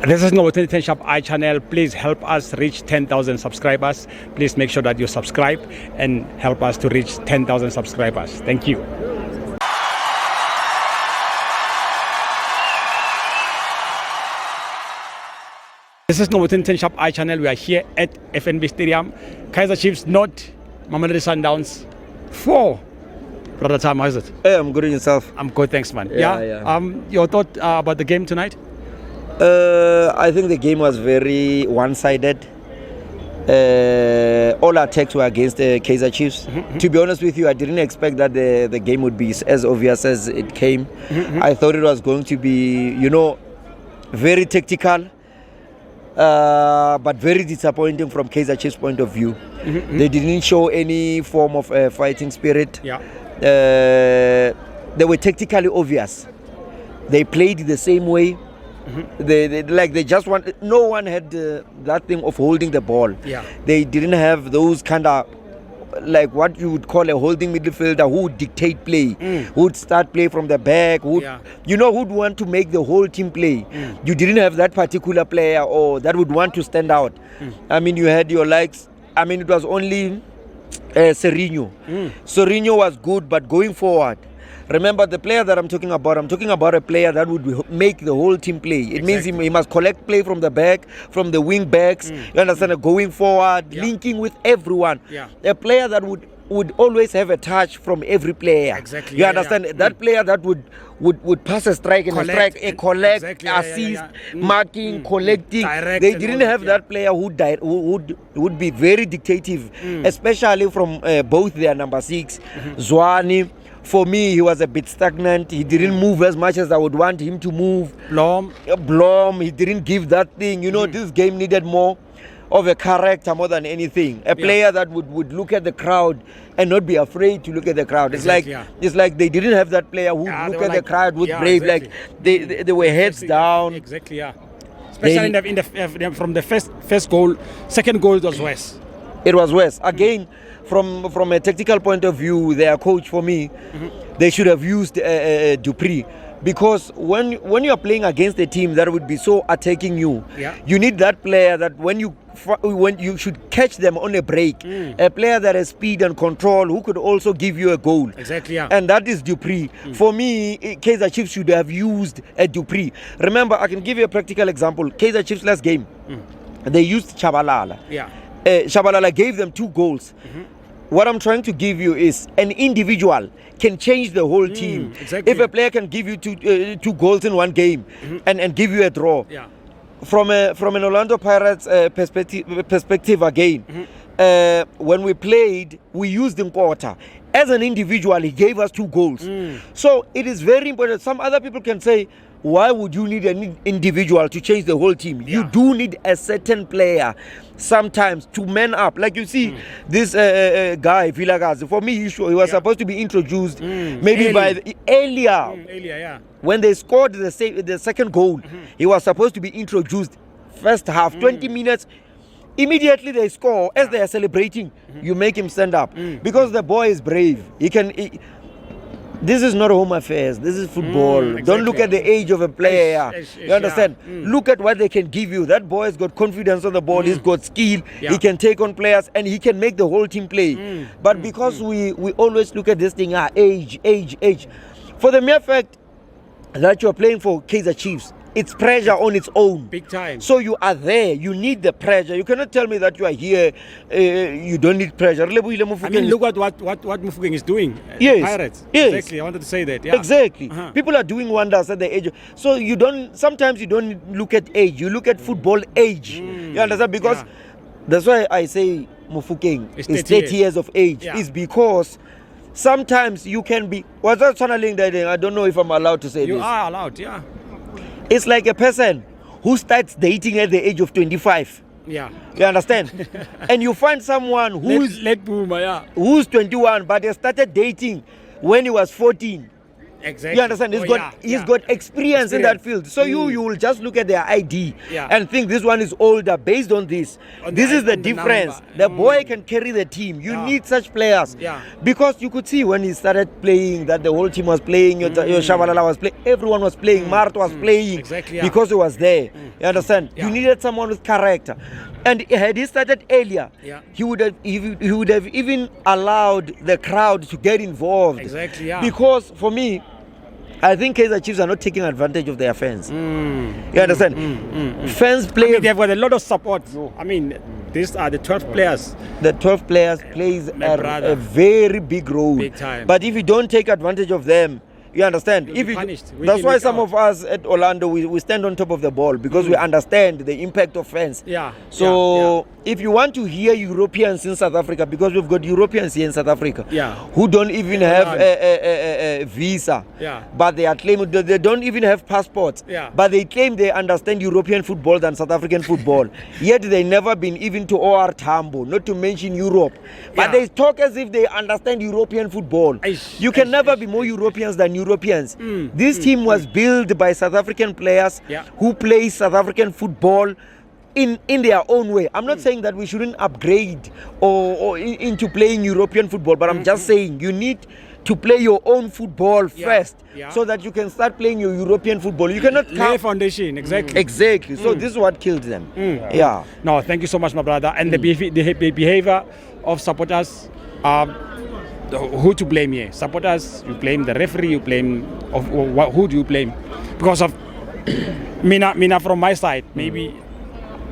This is No 10 Shop I channel. Please help us reach 10,000 subscribers. Please make sure that you subscribe and help us to reach 10,000 subscribers. Thank you. This is No 10 Shop I channel. We are here at FNB Stadium. Kaizer Chiefs not Mamelodi Sundowns 4. Brother Tam, how is it? Hey, I'm good in yourself. I'm good, thanks, man. Yeah. Your thought about the game tonight? I think the game was very one-sided. All attacks were against the Kaizer Chiefs. To be honest with you, I didn't expect that the game would be as obvious as it came. I thought it was going to be, very tactical, but very disappointing from Kaizer Chiefs' point of view. They didn't show any form of fighting spirit. Yeah. They were tactically obvious. They played the same way. They just want. No one had that thing of holding the ball. Yeah. They didn't have those kind of like what you would call a holding midfielder who would dictate play, who would start play from the back, who'd want to make the whole team play. You didn't have that particular player or that would want to stand out. I mean, you had your likes. I mean, it was only Serginho. Serginho was good, but going forward, remember the player that I'm talking about a player that would make the whole team play. It means he must collect play from the back, from the wing backs, you understand, going forward, linking with everyone. A player that would always have a touch from every player. Exactly. You understand? That player that would pass a strike and collect, assist, marking, collecting. They didn't have that player who would be very dictative, especially from both their number 6, Zwane. For me, he was a bit stagnant. He didn't move as much as I would want him to move. Blom, he didn't give that thing. This game needed more of a character more than anything. A player that would look at the crowd and not be afraid to look at the crowd. It's like they didn't have that player who look at the crowd with brave. Like they were heads down. Exactly, yeah. Especially from the first goal, second goal was worse. It was worse. Again, from a tactical point of view, their coach, for me, they should have used Dupree. Because when you are playing against a team that would be so attacking you, you need that player that when you should catch them on a break, a player that has speed and control who could also give you a goal. Exactly, yeah. And that is Dupree. For me, Kaizer Chiefs should have used a Dupree. Remember, I can give you a practical example. Kaizer Chiefs last game, they used Chabalala. Yeah. Chabalala gave them 2 goals. What I'm trying to give you is an individual can change the whole team. Exactly. If a player can give you two goals in one game and give you a draw, from an Orlando Pirates perspective again, when we played, we used him quarter. As an individual, he gave us 2 goals. So it is very important. Some other people can say, why would you need an individual to change the whole team? You do need a certain player sometimes to man up. Like you see, this guy, Vilakazi, for me, he was supposed to be introduced maybe earlier. When they scored the second goal, he was supposed to be introduced first half, 20 minutes. Immediately they score, as they are celebrating, you make him stand up. Because the boy is brave. This is not home affairs. This is football. Exactly. Don't look at the age of a player. You understand? Look at what they can give you. That boy has got confidence on the ball. He's got skill. He can take on players and he can make the whole team play. But because we always look at this thing, age. For the mere fact that you're playing for Kaizer Chiefs, it's pressure on its own. Big time. So you are there. You need the pressure. You cannot tell me that you are here. You don't need pressure. I mean, look at what Mufugeng is doing. Yes. Pirates. Yes. Exactly. I wanted to say that. Yeah. Exactly. People are doing wonders at the age. So sometimes you don't look at age. You look at football age. You understand? Because that's why I say Mufugeng is 30 years of age. Is because sometimes you can be. What's that channeling that? I don't know if I'm allowed to say this. You are allowed, yeah. It's like a person who starts dating at the age of 25. Yeah. You understand? And you find someone who's late boomer, who's 21 but they started dating when he was 14. Exactly. You understand? He's got experience in that field. So you will just look at their ID and think this one is older based on this. This is the difference. The boy can carry the team. You need such players. Because you could see when he started playing that the whole team was playing, your Shabalala was playing, everyone was playing, Mart was playing because he was there. You understand? You needed someone with character. And had he started earlier, he would have even allowed the crowd to get involved. Exactly, Because for me, I think Kaizer Chiefs are not taking advantage of their fans. You understand? Fans play. I mean, they've got a lot of support. I mean, these are the 12 players. The 12 players plays a very big role. Big time. But if you don't take advantage of them, you understand? You'll be punished. That's why some of us at Orlando, we stand on top of the ball because we understand the impact of fans. So if you want to hear Europeans in South Africa, because we've got Europeans here in South Africa who don't even have a visa, but they are claiming they don't even have passports, but they claim they understand European football than South African football. Yet they never been even to OR Tambo, not to mention Europe. But they talk as if they understand European football. You can never be more Europeans than Europeans. This team was built by South African players who play South African football in their own way. I'm not saying that we shouldn't upgrade or into playing European football, but I'm just saying you need to play your own football first so that you can start playing your European football. You cannot lay foundation, exactly. So this is what killed them. No, thank you so much, my brother. And the behavior of supporters, who to blame here? Supporters, you blame the referee, you blame who do you blame? Because of Mina from my side, maybe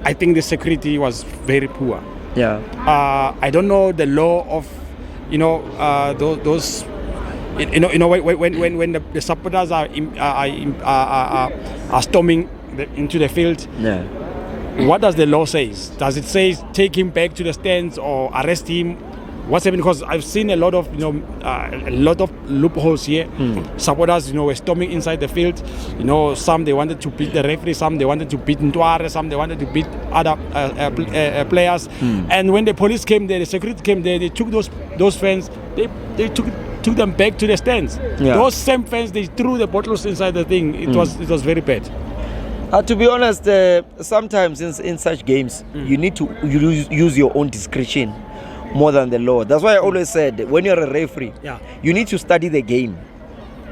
I think the security was very poor. I don't know the law of those when the supporters are storming into the field. What does the law say? Does it say take him back to the stands or arrest him? What's happening? Because I've seen a lot of loopholes here. Supporters, were storming inside the field. Some they wanted to beat the referee, some they wanted to beat Ntware, some they wanted to beat other players. And when the police came there, the security came there, they took those fans, they took them back to the stands. Those same fans, they threw the bottles inside the thing. It was very bad. To be honest, sometimes in such games, you need to use your own discretion more than the law. That's why I always said, when you're a referee, you need to study the game.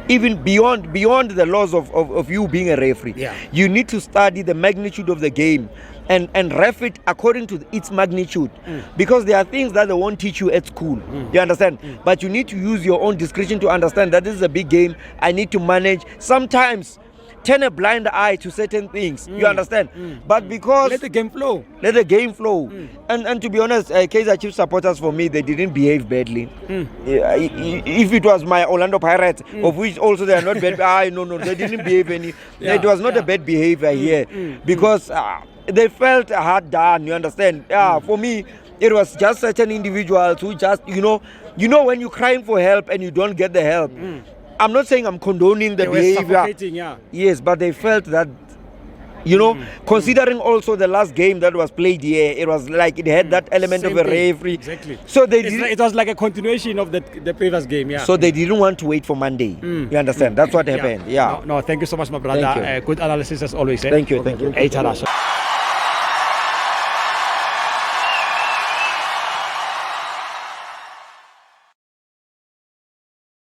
Even beyond the laws of you being a referee, you need to study the magnitude of the game and ref it according to its magnitude. Because there are things that they won't teach you at school. You understand? But you need to use your own discretion to understand that this is a big game. I need to manage. Sometimes turn a blind eye to certain things. You understand? But because let the game flow. And to be honest, Kaizer Chiefs supporters, for me, they didn't behave badly. If it was my Orlando Pirates, of which also they are not bad, no, they didn't behave any. It was not a bad behavior here because they felt hard done. You understand? For me, it was just certain individuals who just when you're crying for help and you don't get the help. I'm not saying I'm condoning the behavior. Yes, but they felt that, considering also the last game that was played here, it was like it had that element of a referee. Exactly. So it was like a continuation of the previous game. So they didn't want to wait for Monday. You understand? That's what happened. No, thank you so much, my brother. Good analysis as always. Thank you.